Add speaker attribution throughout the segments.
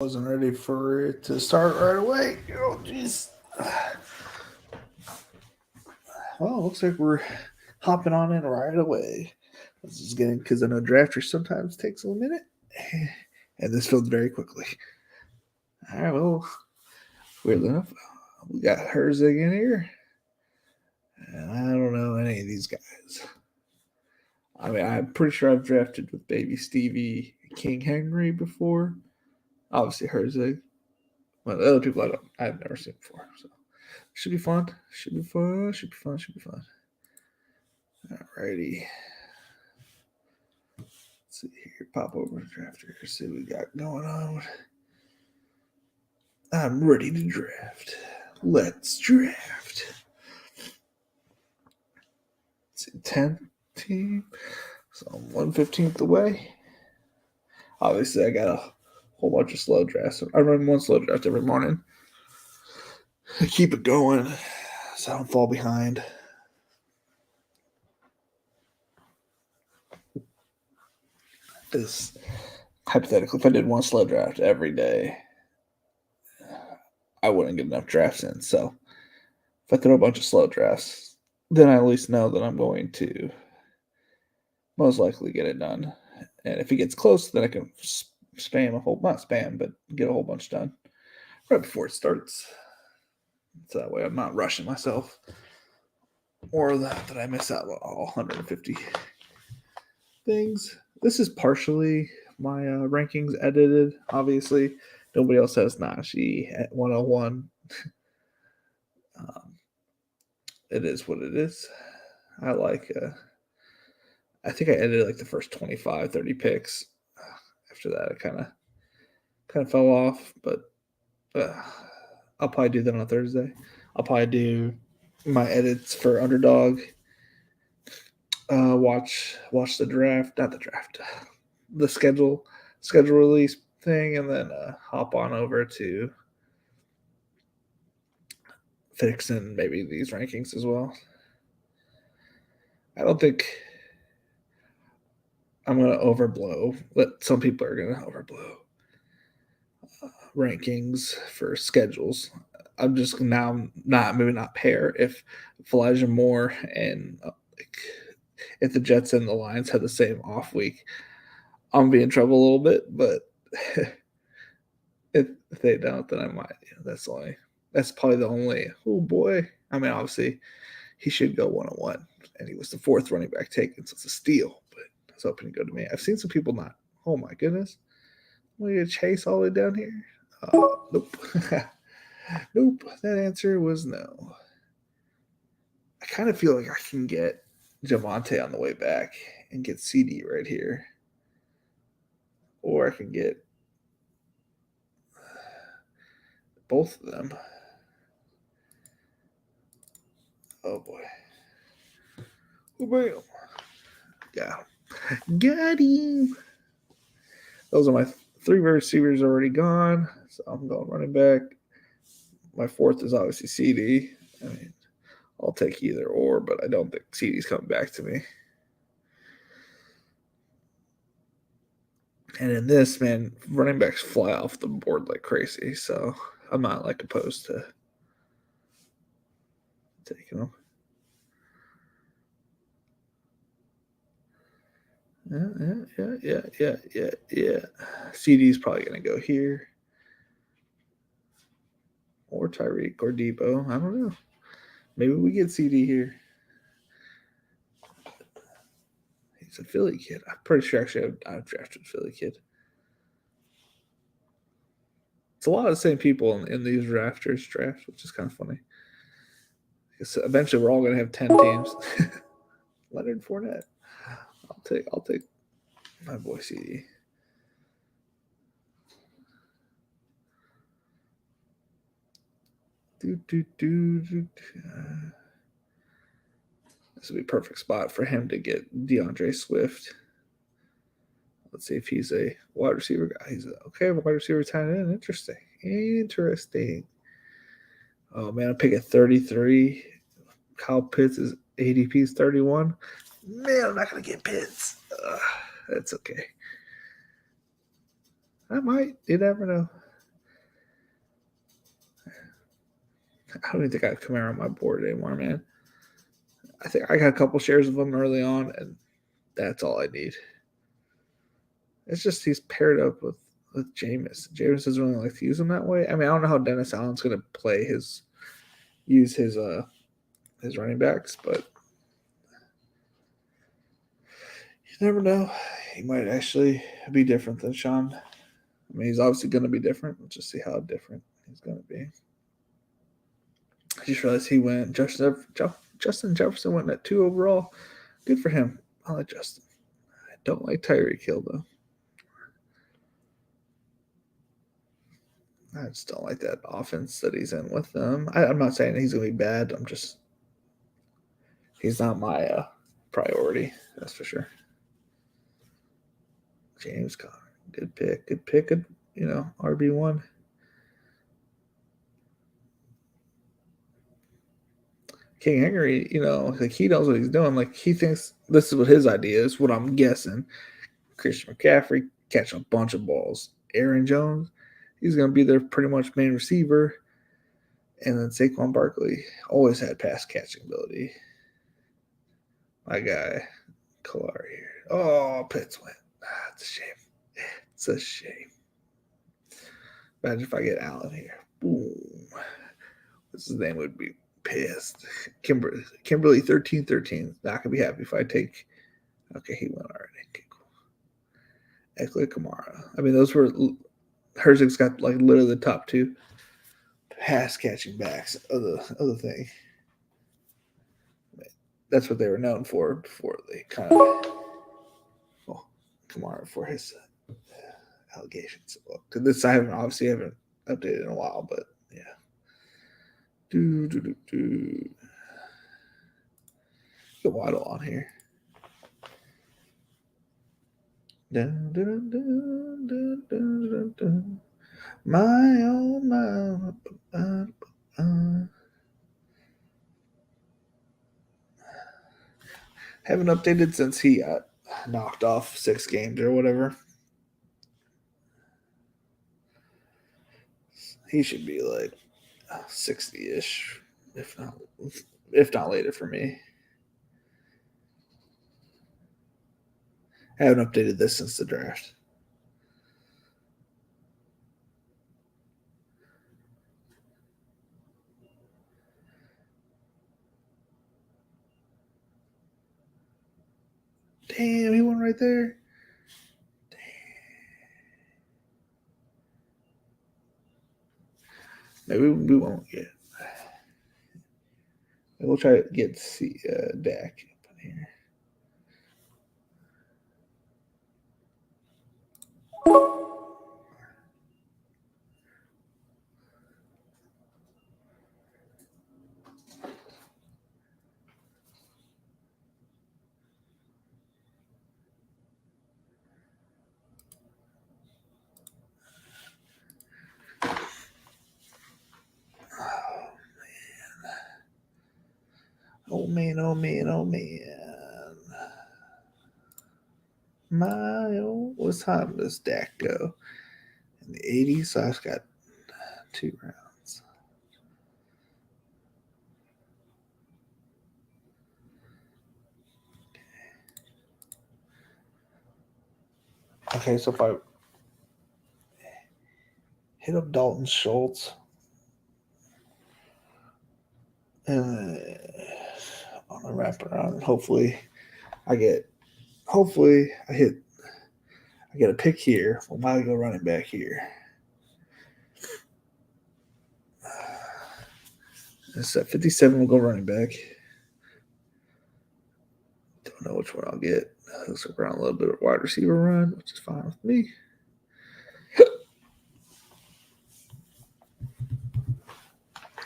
Speaker 1: Wasn't ready for it to start right away. Oh, jeez. Well, looks like we're hopping on in right away. This is getting because I know drafters sometimes takes a minute, and this filled very quickly. All right, well, weirdly enough, we got Herzig in here, and I don't know any of these guys. I mean, I'm pretty sure I've drafted with Baby Stevie King Henry before. Obviously Herzig, but the other people I've never seen before. So should be fun. Should be fun. Should be fun. Should be fun. Alrighty. Let's see here. Pop over to drafter. See what we got going on. I'm ready to draft. Let's draft. Let's see, 10th team. So I'm 1/15th away. Obviously, I got a whole bunch of slow drafts. I run one slow draft every morning. I keep it going so I don't fall behind. This hypothetically, if I did one slow draft every day, I wouldn't get enough drafts in. So if I throw a bunch of slow drafts, then I at least know that I'm going to most likely get it done. And if it gets close, then I can spam a whole, not spam, but get a whole bunch done right before it starts. So that way I'm not rushing myself or that I miss out on all 150 things. This is partially my rankings edited, obviously. Nobody else has Nashi at 101. It is what it is. I like, I think I edited like the first 25, 30 picks. After that, it kind of fell off, but uh, I'll probably do that on a Thursday. I'll probably do my edits for Underdog. Watch the draft, not the draft, the schedule release thing, and then hop on over to fixing maybe these rankings as well. I don't think I'm gonna overblow. But some people are gonna overblow rankings for schedules. I'm just now not maybe not pair if Elijah Moore and like, if the Jets and the Lions had the same off week, I'm gonna be in trouble a little bit. But if they don't, then I might. That's probably the only. Oh boy! I mean, obviously he should go 101, and he was the fourth running back taken, so it's a steal. But I was hoping to go to me. I've seen some people not. Oh my goodness! We gonna chase all the way down here. Nope. Nope. That answer was no. I kind of feel like I can get Javante on the way back and get CD right here. Or I can get both of them. Oh boy. Oh boy. Got him. Those are my three receivers already gone. So I'm going running back. My fourth is obviously CD. I mean, I'll take either or, but I don't think CD's coming back to me. And in this, man, running backs fly off the board like crazy. So I'm not like opposed to taking them. Yeah. CD's probably gonna go here, or Tyreek, or Debo. I don't know. Maybe we get CD here. He's a Philly kid. I'm pretty sure actually I've drafted Philly kid. It's a lot of the same people in these drafters drafts, which is kind of funny. Because eventually we're all gonna have 10 teams. Leonard Fournette. I'll take my boy CD. This would be a perfect spot for him to get DeAndre Swift. Let's see if he's a wide receiver guy. He's okay, wide receiver tight end. Interesting. Oh man, I'm picking 33. Kyle Pitts is ADP is 31. Man, I'm not gonna get Pitts. That's okay. I might. You never know. I don't even think I have Kamara on my board anymore, man. I think I got a couple shares of him early on, and that's all I need. It's just he's paired up with Jameis. Jameis doesn't really like to use him that way. I mean, I don't know how Dennis Allen's going to use his running backs, but you never know. He might actually be different than Sean. I mean, he's obviously going to be different. Let's just see how different he's going to be. I just realized he went. Justin Jefferson went at 2 overall. Good for him. I like Justin. I don't like Tyreek Hill though. I just don't like that offense that he's in with them. I'm not saying he's going to be bad. He's not my priority. That's for sure. James Conner, good pick. Good, RB1. King Henry, like he knows what he's doing. Like he thinks this is what his idea is. What I'm guessing. Christian McCaffrey catch a bunch of balls. Aaron Jones, he's going to be their pretty much main receiver. And then Saquon Barkley always had pass catching ability. My guy, Kalari here. Oh, Pitts went. It's a shame. It's a shame. Imagine if I get Allen here. Boom. What's his name would be pissed. Kimberly 1313. Not gonna be happy if I take. Okay, he went already. Okay, cool. Eckler Kamara. I mean, those were Herzig's got like literally the top 2 pass catching backs of the thing. That's what they were known for before they kind of. Kamara for his allegations. To this, I haven't updated in a while, but yeah. Get Waddle on here. My oh my. Haven't updated since he knocked off 6 games or whatever. He should be like 60-ish, if not later for me. I haven't updated this since the draft. Damn, he went right there. Damn. Maybe we won't get. We'll try to get Dak up in here. Oh man, oh man, oh man. What time does Dak go? In the 80s, so I've got 2 rounds. Okay, so if I hit up Dalton Schultz on a wraparound, hopefully I get a pick here. Well, might go running back here. It's at 57. We'll go running back. Don't know which one I'll get. Looks like around a little bit of wide receiver run, which is fine with me.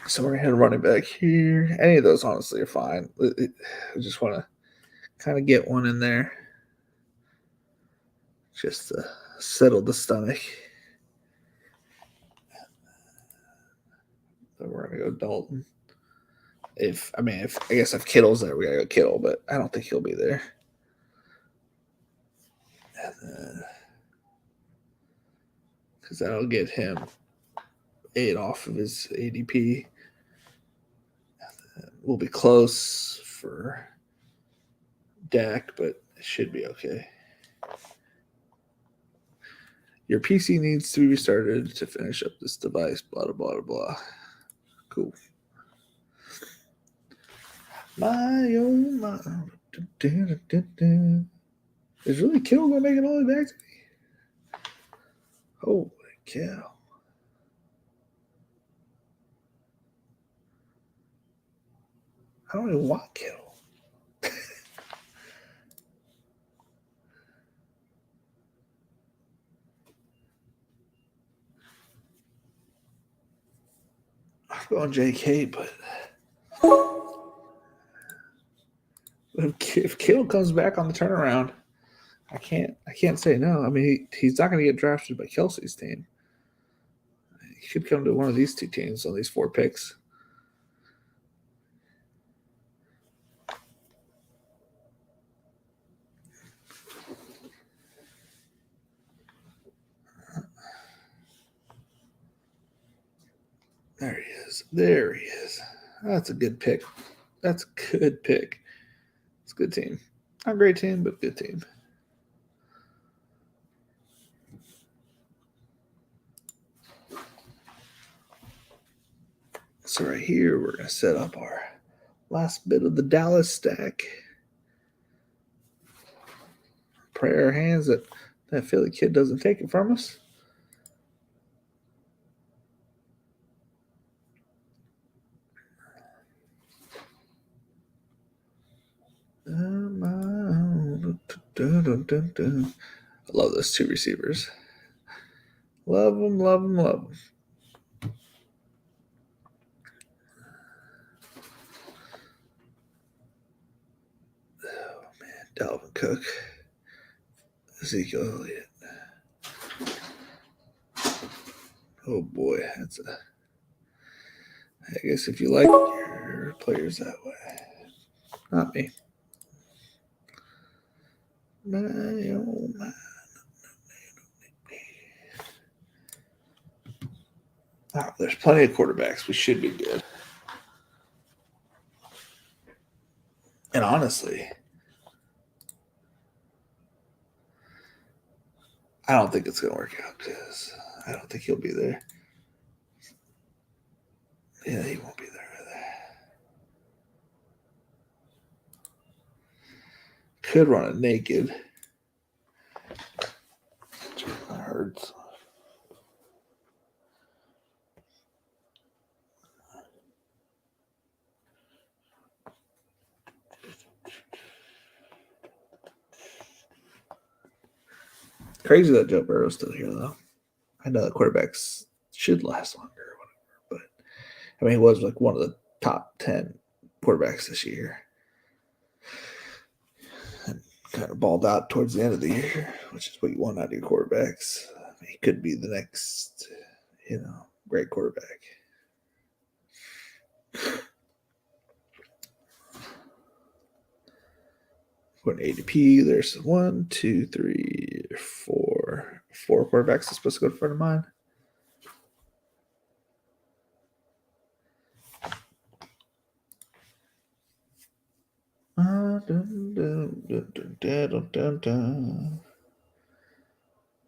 Speaker 1: So we're going to hit a running back here. Any of those, honestly, are fine. I just want to kind of get one in there just to settle the stomach. So we're going to go Dalton. I guess if Kittle's there, we got to go Kittle, but I don't think he'll be there. Because that'll get him 8 off of his ADP. will be close for Dak, but it should be okay. Your PC needs to be restarted to finish up this device, blah, blah, blah, blah. Cool. My, oh, my. Is really Kittle going to make it all the way back to me? Holy cow. I don't even want Kittle. I'm going JK, but if Kittle comes back on the turnaround, I can't say no. I mean, he's not going to get drafted by Kelsey's team. He should come to one of these two teams on these 4 picks. There he is. There he is. That's a good pick. That's a good pick. It's a good team. Not a great team, but good team. So right here, we're going to set up our last bit of the Dallas stack. Pray our hands that that Philly kid doesn't take it from us. I love those 2 receivers. Love them, love them, love them. Oh, man. Dalvin Cook. Ezekiel Elliott. Oh, boy. That's a... I guess if you like your players that way. Not me. My, oh, my. Oh, there's plenty of quarterbacks. We should be good. And honestly, I don't think it's going to work out because I don't think he'll be there. Yeah, he won't be there either. Could run it naked. That hurts. Crazy that Joe Burrow's still here, though. I know the quarterbacks should last longer or whatever, but I mean, he was like one of the top 10 quarterbacks this year. And kind of balled out towards the end of the year, which is what you want out of your quarterbacks. I mean, he could be the next, great quarterback. For an ADP, there's 1, 2, 3, 4 quarterbacks are supposed to go in front of mine.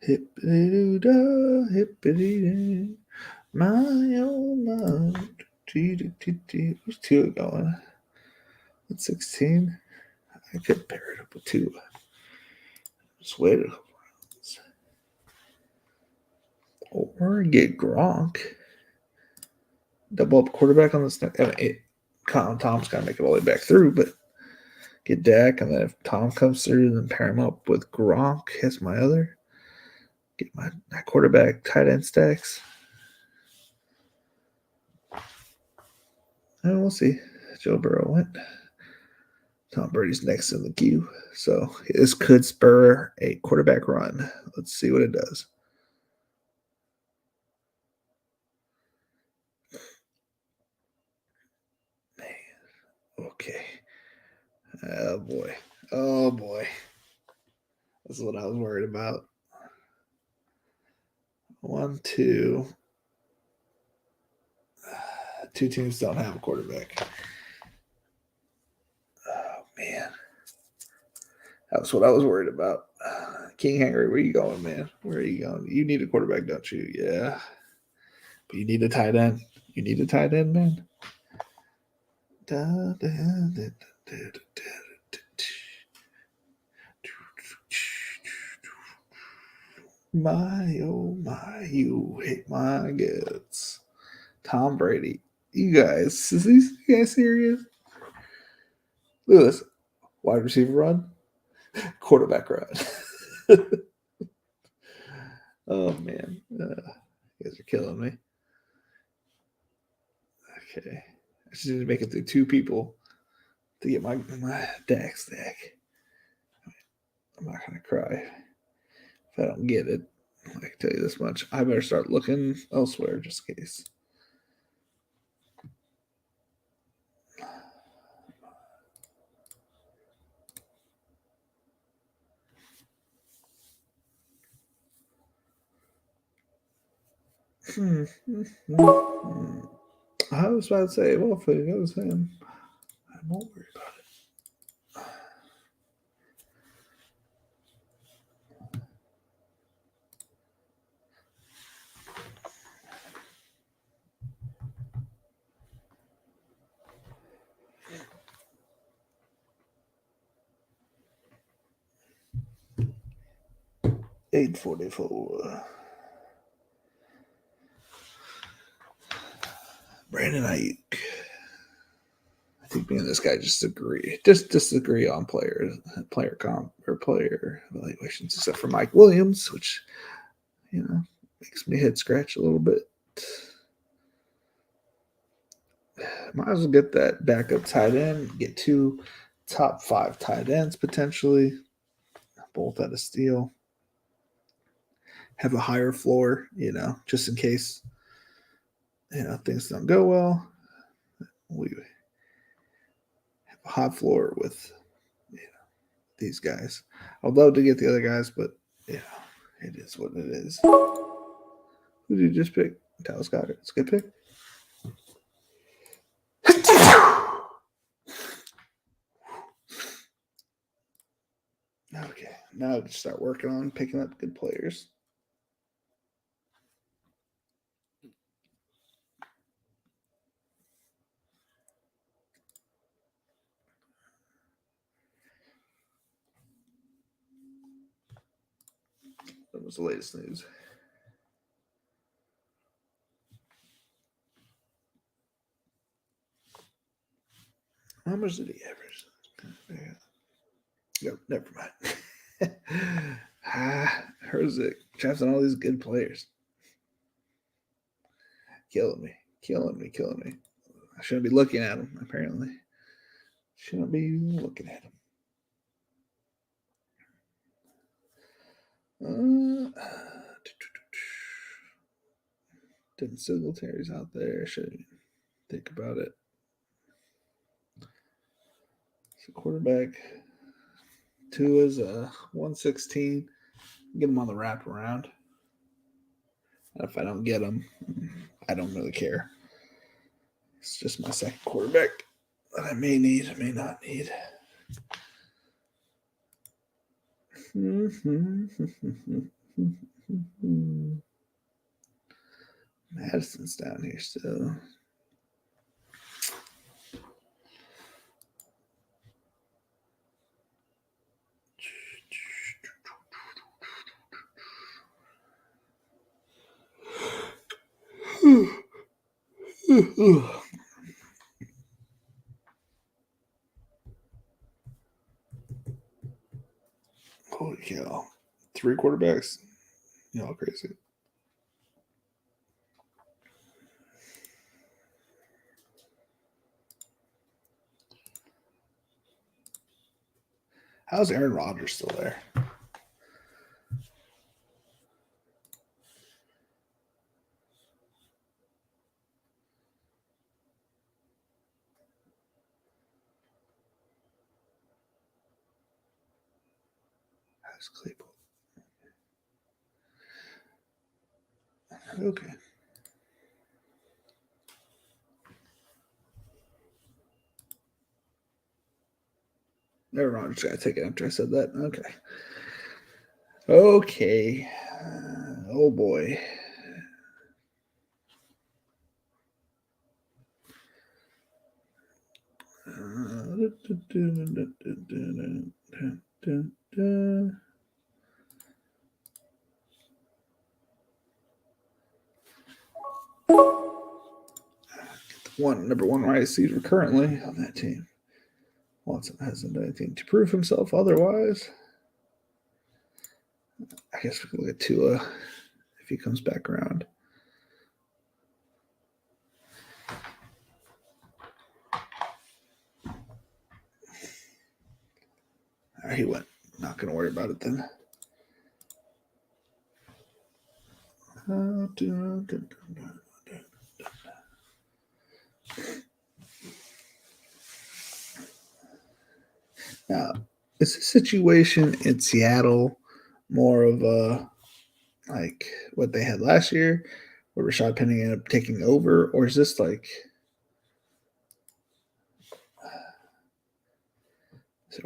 Speaker 1: Hippity-doo-dah, hippity-doo. My, oh, my. Where's 2 going? That's 16. I could pair it up with 2. Just wait a couple rounds. Or get Gronk. Double up quarterback on this. Tom's got to make it all the way back through, but get Dak, and then if Tom comes through, then pair him up with Gronk as my other. Get my quarterback tight end stacks. And we'll see. Joe Burrow went. Tom Brady's next in the queue. So this could spur a quarterback run. Let's see what it does. Man. Okay. Oh, boy. Oh, boy. That's what I was worried about. 1, 2. 2 teams don't have a quarterback. That's what I was worried about. King Henry, where you going, man? Where are you going? You need a quarterback, don't you? Yeah. But you need a tight end. You need a tight end, man. My, oh my, you hate my guts. Tom Brady. You guys, is these you guys serious? Look at this. Wide receiver run, quarterback run. Oh man, you guys are killing me. Okay, I just need to make it through two people to get my Dak stack. I'm not gonna cry if I don't get it. I can tell you this much: I better start looking elsewhere just in case. I was about to say, well, if it goes him, I won't worry about it. 844. Brandon Ayuk. I think me and this guy just disagree on player comp or player evaluations, except for Mike Williams, which makes me head scratch a little bit. Might as well get that backup tight end, get two top 5 tight ends potentially, both at a steal. Have a higher floor, just in case things don't go well. We have a high floor with these guys. I'd love to get the other guys, but it is what it is. Who did you just pick? Dallas Goedert. It's a good pick. Okay, now to start working on picking up good players. That was the latest news. How much did he average? Yep, never mind. Herzig drafting all these good players. Killing me. I shouldn't be looking at him, apparently. Shouldn't be looking at him. Didn't Singletary's out there. Should think about it. So quarterback 2 is a 116. Get him on the wraparound. And if I don't get him, I don't really care. It's just my second quarterback that I may need, I may not need. Madison's down here still. Holy cow. 3 quarterbacks? Y'all crazy. How's Aaron Rodgers still there? How's Claypool? Okay. Never mind. I just gotta take it after I said that. Okay. Okay. Oh boy. Number one wide receiver currently on that team. Watson hasn't done anything to prove himself otherwise. I guess we can look at Tua if he comes back around. All right, he went. Not going to worry about it then. Now, is the situation in Seattle more of a like what they had last year, where Rashad Penny ended up taking over, or is this like,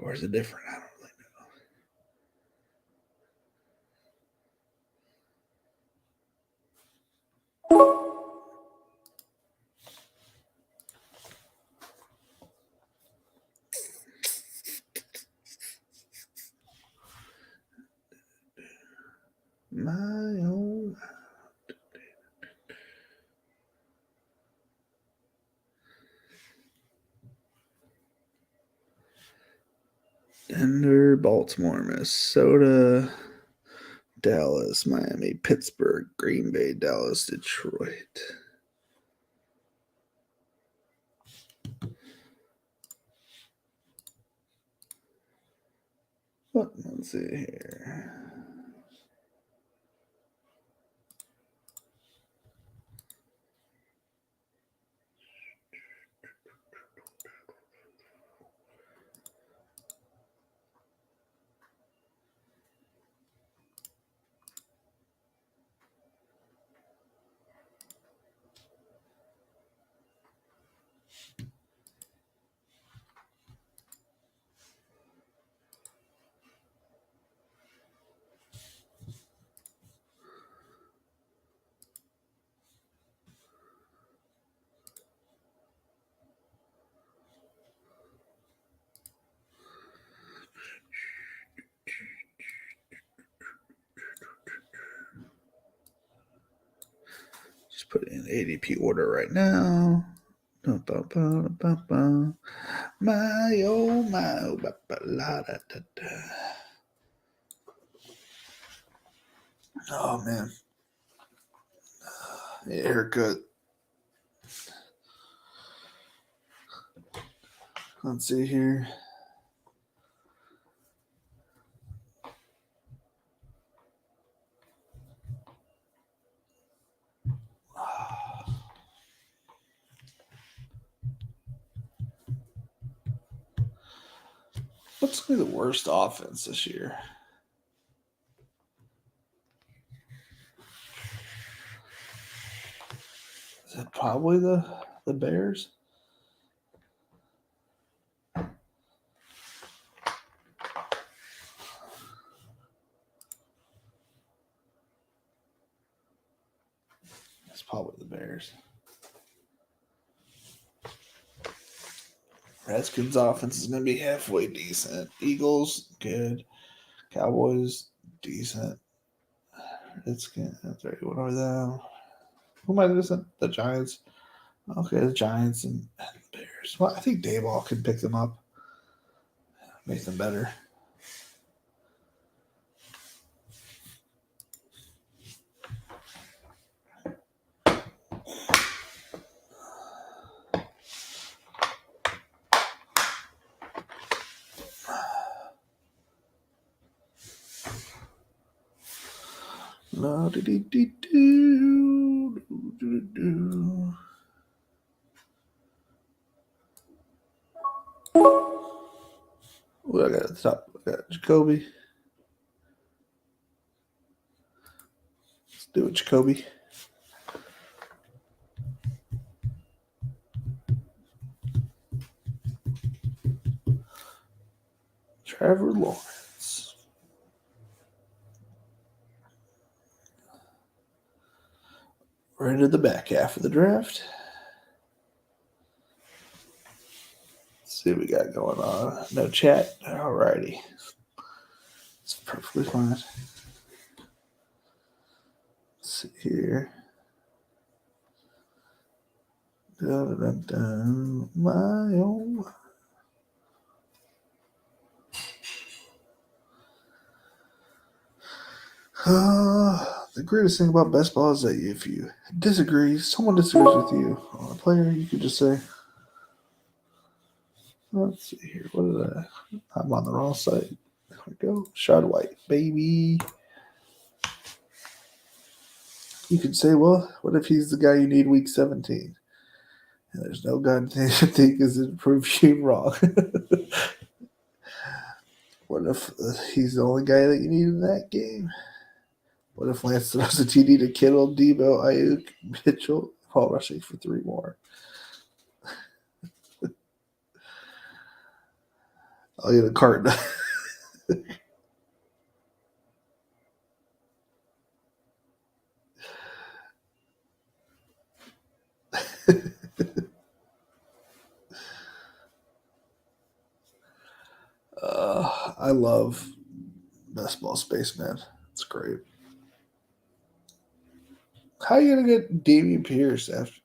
Speaker 1: or is it different? I don't really know. My own. Denver, Baltimore, Minnesota, Dallas, Miami, Pittsburgh, Green Bay, Dallas, Detroit. Let's see here. Just put it in ADP order right now. My oh my oh, la, da, da, da. Oh man, haircut. Let's see here. What's going to be the worst offense this year? Is it probably the Bears? It's probably the Bears. Redskins offense is going to be halfway decent. Eagles, good. Cowboys, decent. Redskins, what are they? Who am I losing? The Giants. Okay, the Giants and the Bears. Well, I think Dayball could pick them up, make them better. La dee dee dee doo, doo, doo, doo. What I got at the top? I got Jacoby. Let's do it, Jacoby. Trevor Lawrence. We're into the back half of the draft. Let's see what we got going on. No chat. Alrighty. It's perfectly fine. Let's see here. Dun, dun, dun, my own. The greatest thing about best ball is that if you disagree, someone disagrees with you on a player, you could just say, let's see here. What did I'm on the wrong side. There we go. Shard White, baby. You could say, well, what if he's the guy you need week 17? And there's no goddamn thing is to prove you wrong. What if he's the only guy that you need in that game? What if Lance throws a TD to Kittle, Debo, Ayuk, Mitchell, Paul rushing for 3 more? I'll get a carton. I love Best Ball Spaceman. It's great. How are you going to get Dameon Pierce after?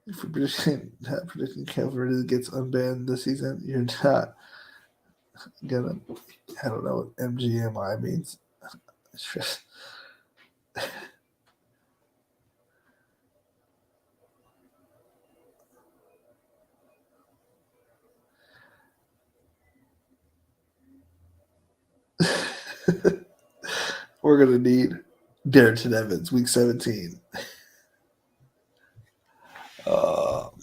Speaker 1: If you're predicting Calvary gets unbanned this season, you're not gonna. I don't know what MGMI means. It's just. We're gonna need Darrington Evans, week 17.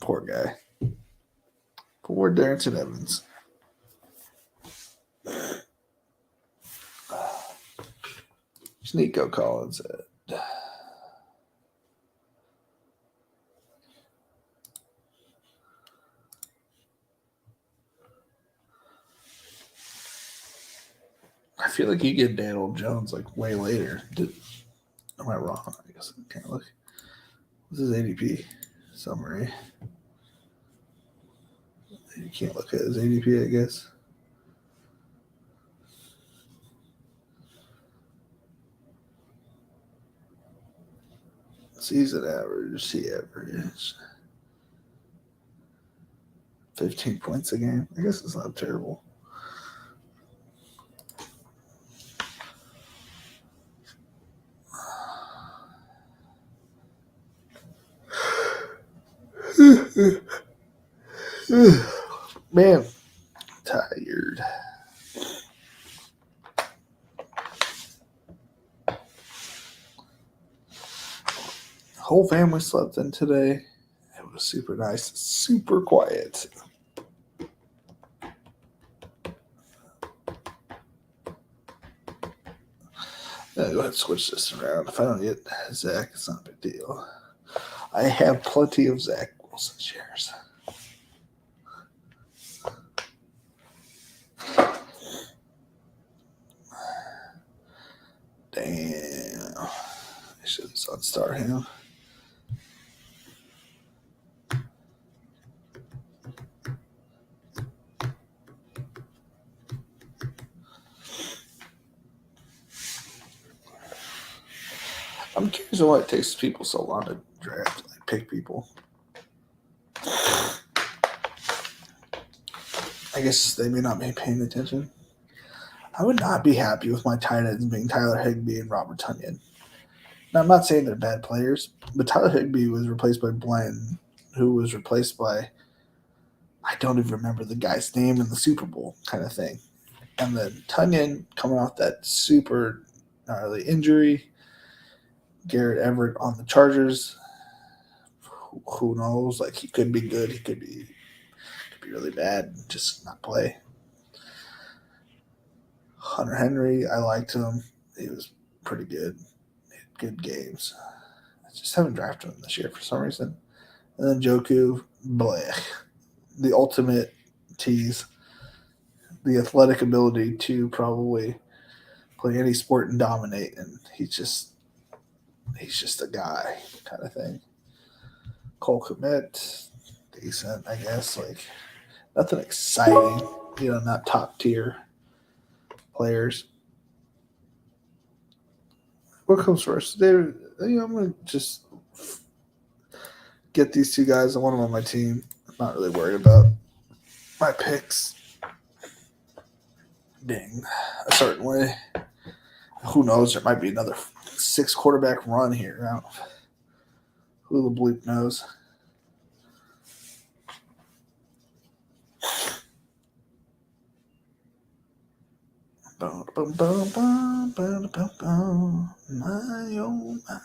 Speaker 1: Poor guy. Poor Darrington Evans. It's Nico Collins. I feel like you get Daniel Jones like way later. Am I wrong? I guess I can't look. This is ADP summary. You can't look at his ADP, I guess. Season average, C average. 15 points a game. I guess it's not terrible. Man, tired. Whole family slept in today. It was super nice, super quiet. Go ahead and switch this around. If I don't get Zach, it's not a big deal. I have plenty of Zach Wilson shares. Damn. I should start him. I'm curious why it takes people so long to draft, like pick people. I guess they may not be paying attention. I would not be happy with my tight ends being Tyler Higbee and Robert Tonyan. Now, I'm not saying they're bad players, but Tyler Higbee was replaced by Bland, who was replaced by, I don't even remember the guy's name in the Super Bowl kind of thing. And then Tonyan coming off that super gnarly injury. Garrett Everett on the Chargers. Who knows? Like, he could be good. He could be really bad. Just not play. Hunter Henry, I liked him. He was pretty good. He had good games. just haven't drafted him this year for some reason. And then Joku, bleh, the ultimate tease, the athletic ability to probably play any sport and dominate, and he's just a guy kind of thing. Cole Kmet, decent, I guess. Like nothing exciting, not top tier players. What comes first, David? I'm gonna just get these two guys. I want them on my team. I'm not really worried about my picks being a certain way. Who knows? There might be another 6 quarterback run here. I don't know. Who the bleep knows? My own mind.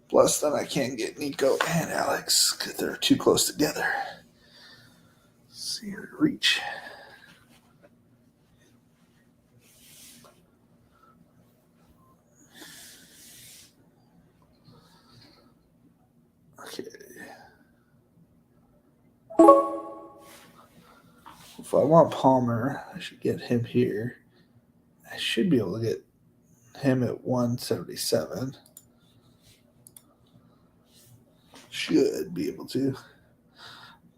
Speaker 1: Plus, then I can't get Nico and Alex because they're too close together. Let's see her reach. Okay. If I want Palmer, I should get him here. I should be able to get him at 177. Should be able to.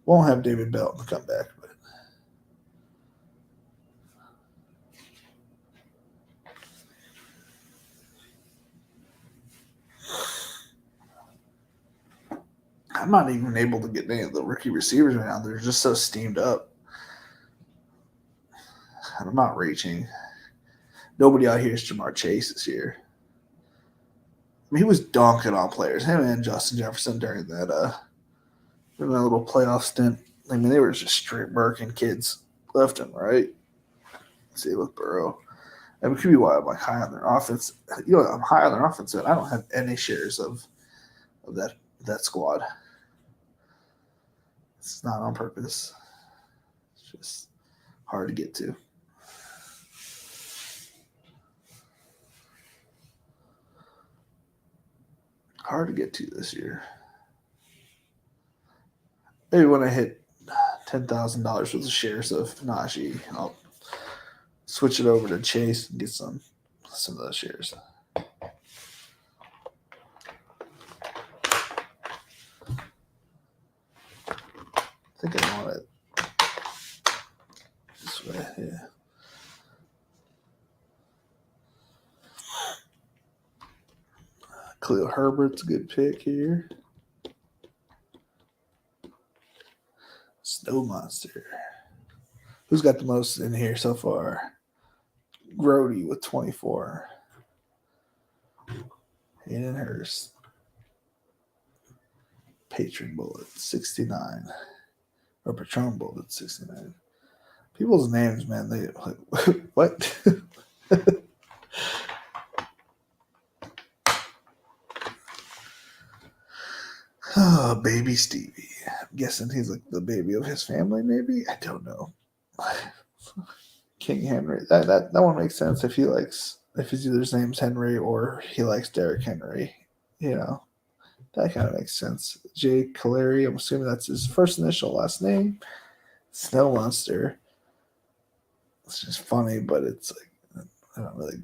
Speaker 1: Won't have David Bell in the comeback, but I'm not even able to get any of the rookie receivers right now. They're just so steamed up. And I'm not reaching. Nobody out here is Jamar Chase this year. I mean, he was dunking on players. Him and Justin Jefferson during that little playoff stint. I mean, they were just straight murking kids left and right. Let's see with Burrow. And it could be why I'm like high on their offense. I'm high on their offense, but I don't have any shares of that squad. It's not on purpose. It's just hard to get to. Hard to get to this year. Maybe when I hit $10,000 worth of shares of Najee, I'll switch it over to Chase and get some of those shares. I think I want it this way, yeah. Khalil Herbert's a good pick here. Snow Monster. Who's got the most in here so far? Grody with 24. Hayden Hurst. Patron Bullet, 69. Or Patron Bullet, 69. People's names, man, they like, what? Oh, baby Stevie. I'm guessing he's like the baby of his family, maybe? I don't know. King Henry. That one makes sense if his either his name's Henry or he likes Derrick Henry. That kind of makes sense. Jay Caleri, I'm assuming that's his first initial, last name. Snow Monster. It's just funny, but it's like I don't really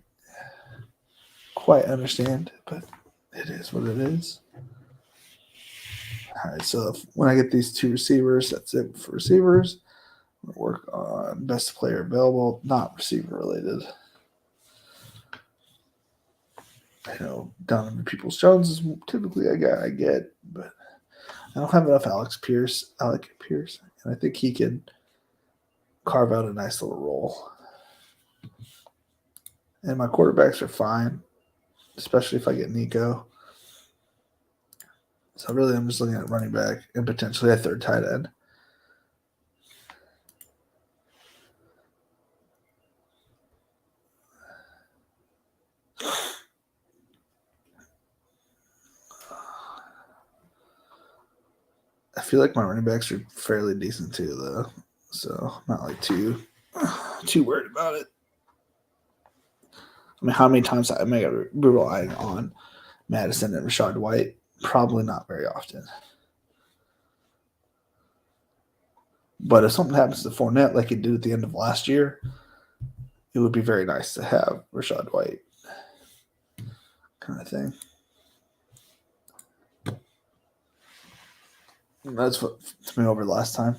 Speaker 1: quite understand, but it is what it is. All right, so when I get these 2 receivers, that's it for receivers. I'm gonna work on best player available, not receiver related. I know Donovan Peoples-Jones is typically a guy I get, but I don't have enough Alec Pierce, and I think he can carve out a nice little role. And my quarterbacks are fine, especially if I get Nico. So really, I'm just looking at running back and potentially a third tight end. I feel like my running backs are fairly decent too, though. So I'm not like too worried about it. I mean, how many times am I going to be relying on Madison and Rashad White? Probably not very often. But if something happens to Fournette like it did at the end of last year, it would be very nice to have Rashad White, kind of thing. That's what took me over last time.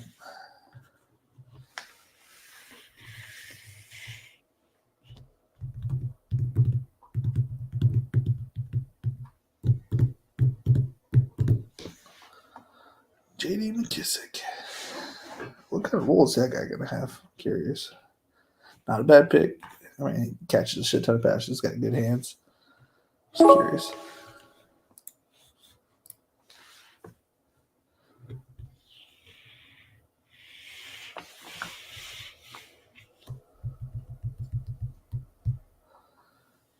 Speaker 1: J.D. McKissick. What kind of role is that guy going to have? Curious. Not a bad pick. I mean, he catches a shit ton of passes. He's got good hands. Just curious.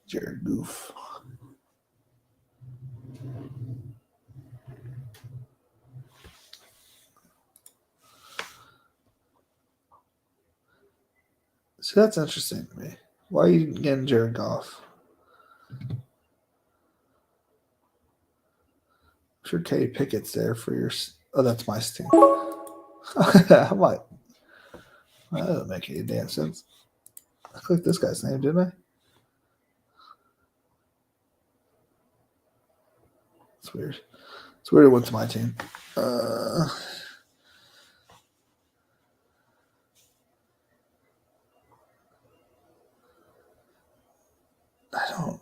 Speaker 1: Jared Goof. See, that's interesting to me. Why are you getting Jared Goff? I'm sure Kenny Pickett's there for your. Oh, that's my team. I'm like, that doesn't make any damn sense. I clicked this guy's name, didn't I? It's weird. It's weird it went to my team.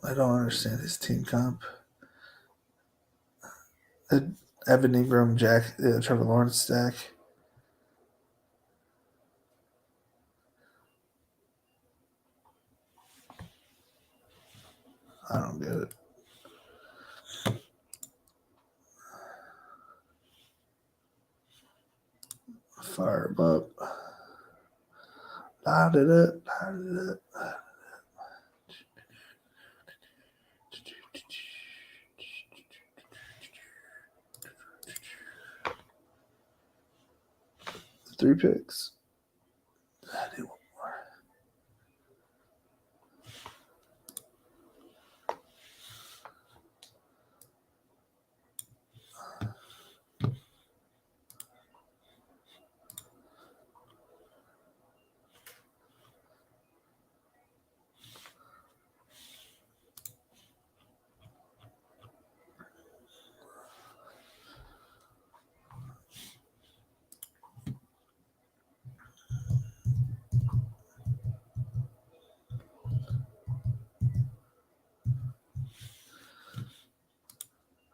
Speaker 1: I don't understand his team comp. Evan Ingram, Trevor Lawrence stack. I don't get it. Fire him up. Light it up. Light it up. Three picks. I need one more.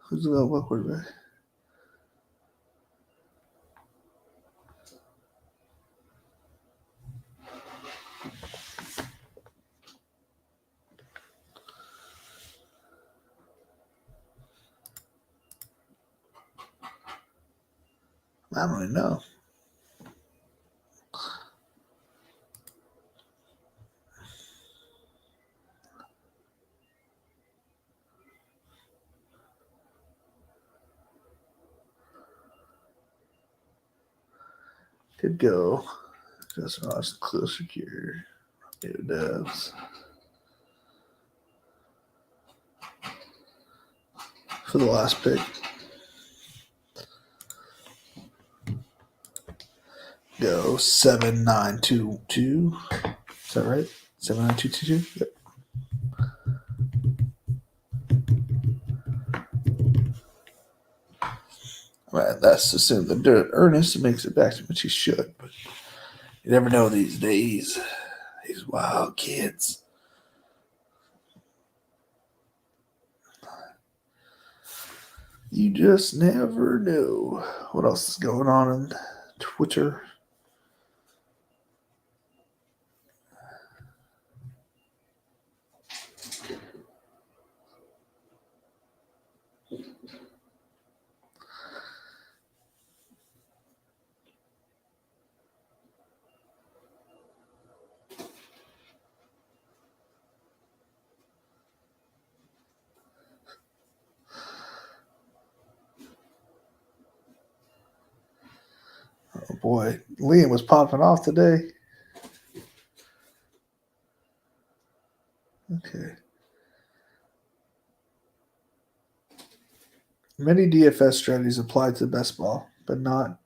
Speaker 1: Who's the quarterback? I don't even know. Could go. Just Ross, close secure. New devs. For the last pick. Go 7922. Is that right? 79222? Yep. Well, that's assumed that Ernest makes it back to which he should, but you never know these days. These wild kids. You just never know. What else is going on in Twitter? Oh boy, Liam was popping off today. Okay. Many DFS strategies apply to best ball, but not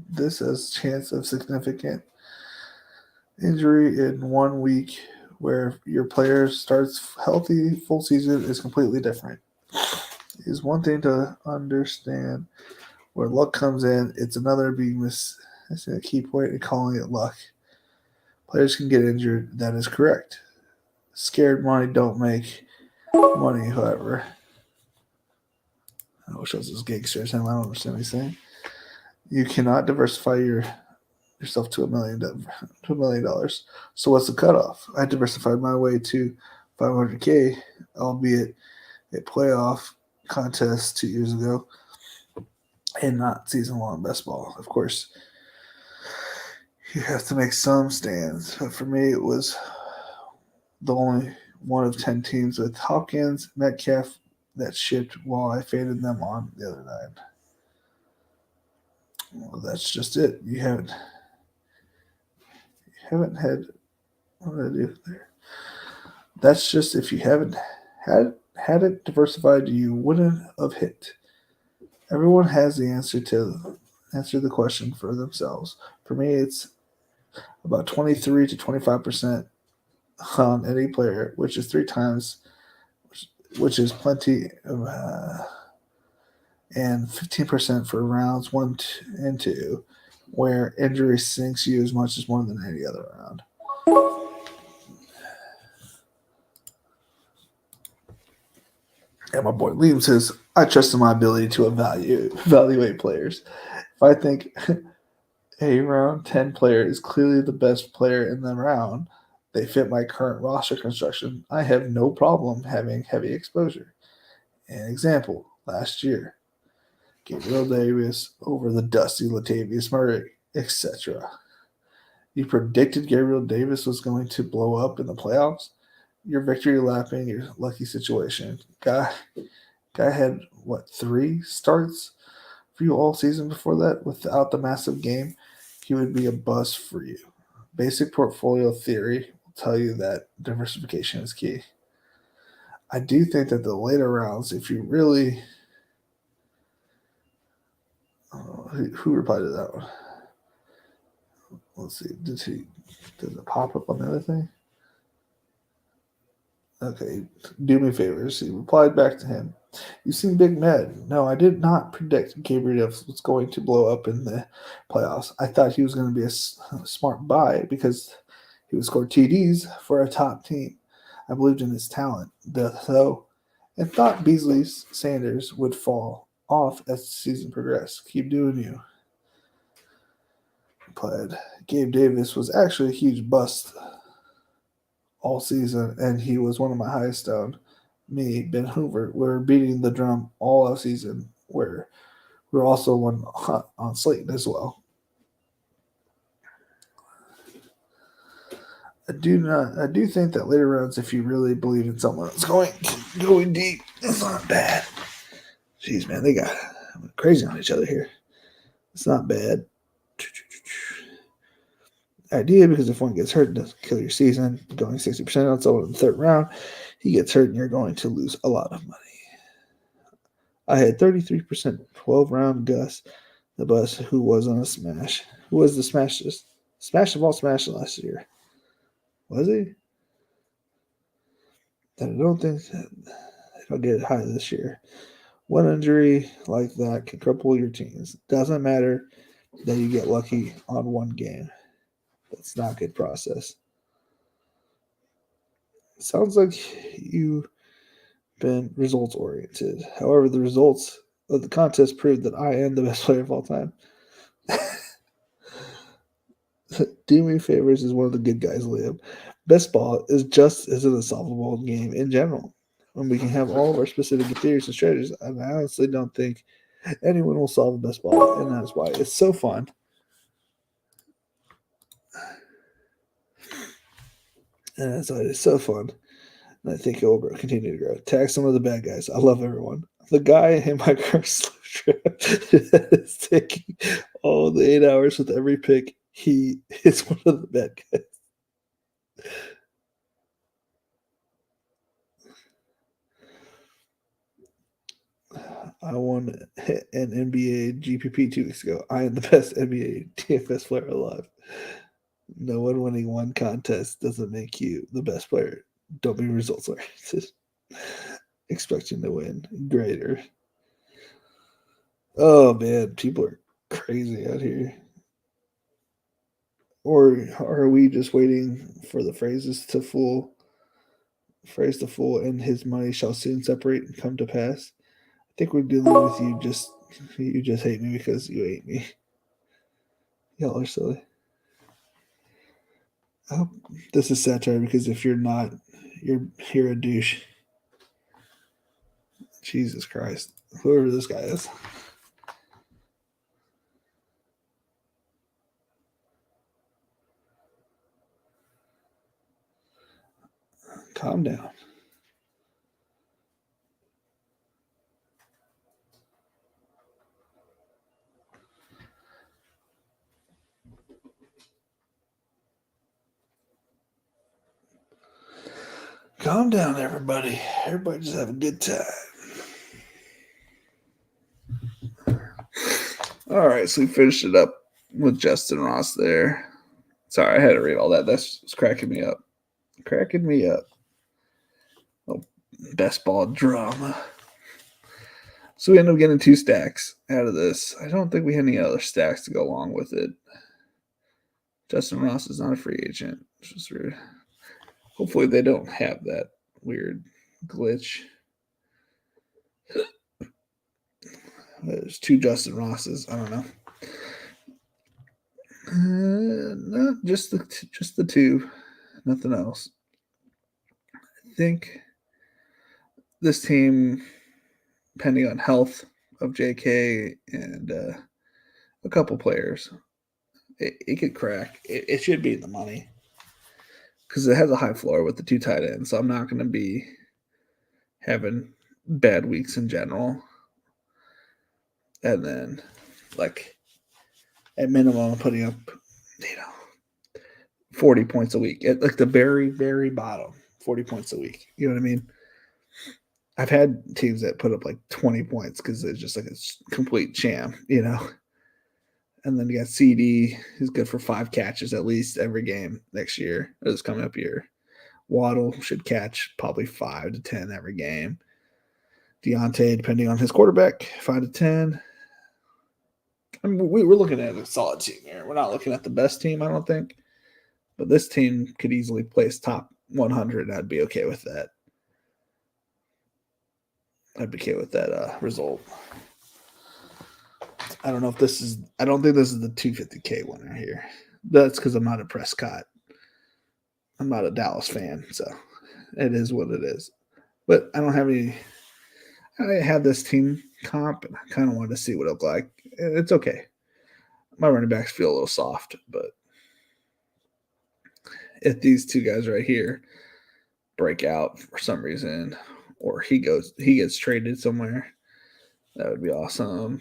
Speaker 1: this as chance of significant injury in 1 week where your player starts healthy full season is completely different. It is one thing to understand where luck comes in, it's another being missing a key point and calling it luck. Players can get injured, that is correct. Scared money don't make money, however. I wish I was as gangster as him. I don't understand what he's saying. You cannot diversify yourself to $1 million. So what's the cutoff? I diversified my way to 500K, albeit a playoff contest 2 years ago, and not season-long best ball. Of course, you have to make some stands, but for me, it was the only one of 10 teams with Hopkins, Metcalf that shipped while I faded them on the other 9. Well, that's just it. You haven't had what did I do there? That's just if you haven't had it diversified, you wouldn't have hit. Everyone has the answer the question for themselves. For me, it's about 23 to 25% on any player, which is 3 times, which is plenty of, and 15% for rounds 1 and 2, where injury sinks you as much as more than any other round. And my boy Liam says, I trust in my ability to evaluate players. If I think a round 10 player is clearly the best player in the round, they fit my current roster construction, I have no problem having heavy exposure. An example, last year, Gabriel Davis over the dusty Latavius Murray, etc. You predicted Gabriel Davis was going to blow up in the playoffs? You're victory lapping your lucky situation. Guy had, 3 starts for you all season before that? Without the massive game, he would be a bust for you. Basic portfolio theory will tell you that diversification is key. I do think that the later rounds, if you really... who replied to that one? Let's see. Did it pop up on the other thing? Okay, do me favors. He replied back to him. You seem big mad. No, I did not predict Gabriel Davis was going to blow up in the playoffs. I thought he was going to be a smart buy because he would score TDs for a top team. I believed in his talent, though, and thought Beasley Sanders would fall off as the season progressed. Keep doing you. Replied. Gabe Davis was actually a huge bust all season, and he was one of my highest owned. Me, Ben Hoover, were beating the drum all off season, where we're also one on Slayton as well. I do think that later rounds, if you really believe in someone that's going deep, it's not bad. Jeez, man, they got crazy on each other here. It's not bad. Idea because if one gets hurt, it doesn't kill your season. Going 60% on someone in the 3rd round, he gets hurt and you're going to lose a lot of money. I had 33% 12-round Gus, the bus, who was on a smash. Who was the smash of all smashes last year? Was he? Then I don't think that I'll get it high this year. One injury like that can cripple your teams. Doesn't matter that you get lucky on one game. That's not a good process. It sounds like you've been results oriented. However, the results of the contest proved that I am the best player of all time. Do me favors is one of the good guys, Liam. Best ball is just as an unsolvable game in general. When we can have all of our specific theories and strategies, I honestly don't think anyone will solve the best ball, and that's why it's so fun. And that's why it's so fun. And I think it will continue to grow. Tag some of the bad guys. I love everyone. The guy in my car slow trip is taking all the 8 hours with every pick. He is one of the bad guys. I won an NBA GPP 2 weeks ago. I am the best NBA DFS player alive. No one winning one contest doesn't make you the best player. Don't be results oriented. Expecting to win greater. Oh man, people are crazy out here. Or are we just waiting for the phrase to fool, and his money shall soon separate and come to pass? I think we're dealing with you just hate me because you hate me. Y'all are silly. I hope this is satire because if you're not, you're a douche. Jesus Christ. Whoever this guy is. Calm down. Calm down, everybody. Everybody just have a good time. All right, so we finished it up with Justin Ross there. Sorry, I had to read all that. That's cracking me up. Cracking me up. Oh, best ball drama. So we ended up getting 2 stacks out of this. I don't think we had any other stacks to go along with it. Justin Ross is not a free agent, which is rude. Hopefully they don't have that weird glitch. There's 2 Justin Rosses. I don't know. No, just the 2. Nothing else. I think this team, depending on health of JK and a couple players, it could crack. It should be in the money because it has a high floor with the 2 tight ends. So I'm not going to be having bad weeks in general. And then, like, at minimum, I'm putting up, 40 points a week. At like the very, very bottom, 40 points a week. You know what I mean? I've had teams that put up like 20 points because it's just like a complete sham, And then you got CD, who's good for 5 catches at least every game next year, or this coming up year. Waddle should catch probably 5 to 10 every game. Deontay, depending on his quarterback, 5 to 10. I mean, we're looking at a solid team here. We're not looking at the best team, I don't think. But this team could easily place top 100, and I'd be okay with that. I'd be okay with that result. I don't think this is the 250K winner here. That's because I'm not a Prescott. I'm not a Dallas fan, so it is what it is. But I don't have any. I had this team comp, and I kind of wanted to see what it looked like. It's okay. My running backs feel a little soft, but if these 2 guys right here break out for some reason, or he gets traded somewhere, that would be awesome.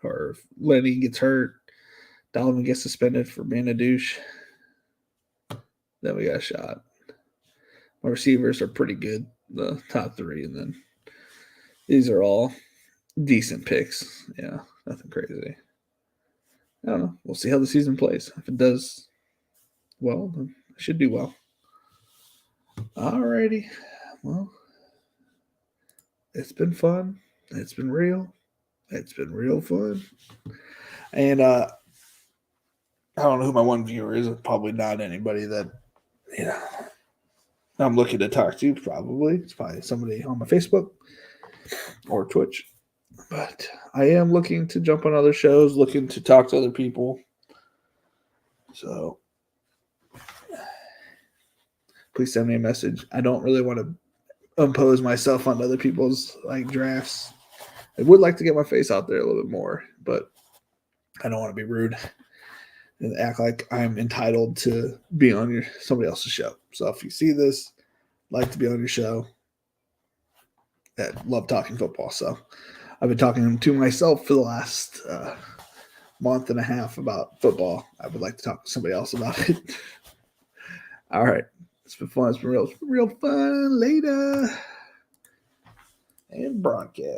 Speaker 1: Or if Lenny gets hurt, Donovan gets suspended for being a douche, then we got a shot. My receivers are pretty good, the top 3, and then these are all decent picks. Yeah, nothing crazy. I don't know. We'll see how the season plays. If it does well, then I should do well. Alrighty. Well, it's been fun. It's been real. It's been real fun. And I don't know who my one viewer is. Probably not anybody that, I'm looking to talk to. Probably. It's probably somebody on my Facebook or Twitch. But I am looking to jump on other shows, looking to talk to other people. So please send me a message. I don't really want to impose myself on other people's like drafts. I would like to get my face out there a little bit more, but I don't want to be rude and act like I'm entitled to be on somebody else's show. So if you see this, like to be on your show, I love talking football. So I've been talking to myself for the last month and a half about football. I would like to talk to somebody else about it. All right. It's been fun. It's been real fun. Later. And broadcast.